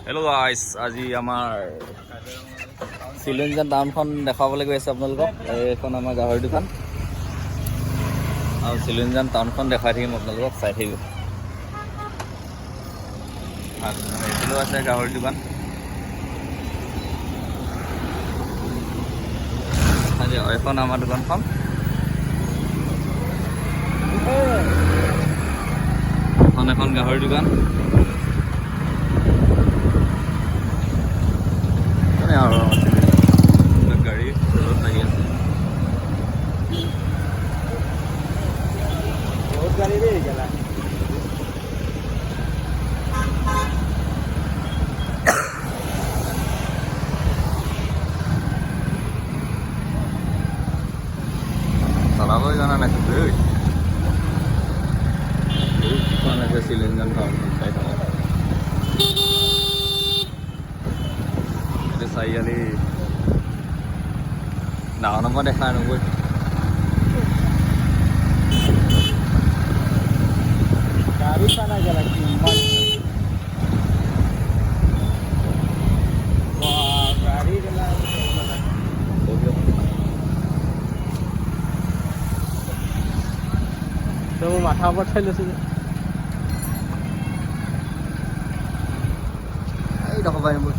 Hello' গাইছ, আজি আমাৰ চিলঞ্জান টাউনখন দেখাবলৈ গৈ আছে আপোনালোকক। এইখন আমাৰ গাহৰি দোকান আৰু চিলঞ্জান টাউনখন দেখাই থাকিম আপোনালোকক, চাই থাকিব। এইফালেও আছে গাহৰি দোকান। এইখন আমাৰ দোকানখন। এখন গাহৰি দোকান। আৰু গাড়ী লাগি আছে, বহুত গাড়ী দেই গেলা। চলাবই জানা নাই আছে চিলঞ্জান টাউনখন চাই থকা। চাৰিআলি ডাঙৰ নম্বৰ দেখা নগৈ। গাড়ী পানা গেলা কিমান গাড়ী গেলা। মোৰ মাথা ওপৰত চাই লৈছো যে এই দেখো পাই মোৰ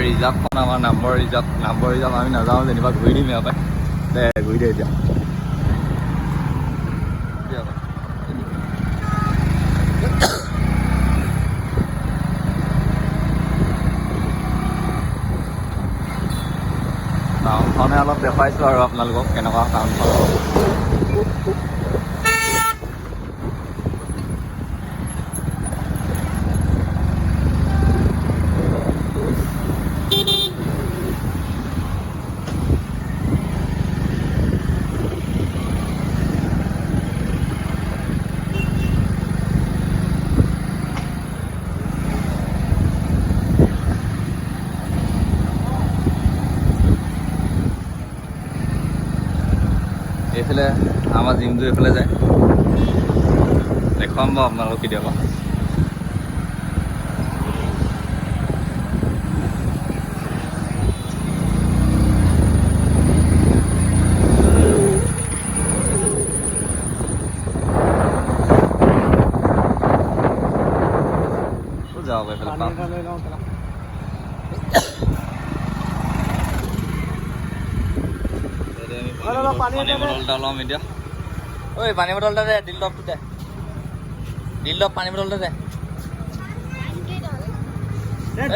ৰিজাৰ্ভখন আমাৰ নাম্বৰ ৰিজাৰ্ভ আমি নাযাওঁ যেনিবা ঘূৰি দিম ইয়াৰ পৰাই। দে ঘূৰি দে এতিয়া। টাউনখনে অলপ দেখুৱাইছোঁ আৰু আপোনালোকক কেনেকুৱা টাউনখন। এইফালে আমাৰ জিমটো এইফালে যায়, দেখুৱাম বাৰু আপোনালোকক কেতিয়াবা। যাওক এইফালে পানী বটল এটা ল'ম এতিয়া। ঐ পানী বটল এটা দে, দিলদপটো দে, দিলদপ পানী বটল এটা দে।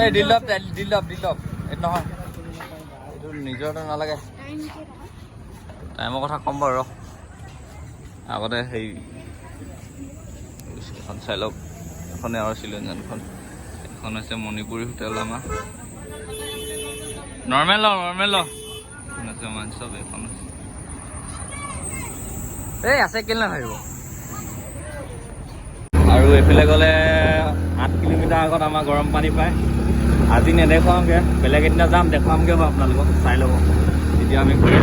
এই দিলদপ এইটো নহয়, এইটো নিজৰটো নালাগে। টাইমৰ কথা ক'ম বাৰু ৰ, আগতে সেই এখন চাই লওক। এখনে আৰু চিলঞ্জানখন। এখন হৈছে মণিপুৰী হোটেল আমাৰ। নৰ্মেল ল আছে মাংস চব। এইখন আছে এই আছে কেলে নাথাকিব। আৰু এইফালে গ'লে 8 কিলোমিটাৰ আগত আমাৰ গৰম পানী পায়। আজি নেদেখুৱামগৈ, বেলেগ এদিনা যাম দেখুৱামগৈ বাৰু আপোনালোকক, চাই ল'ব তেতিয়া আমি ঘূৰি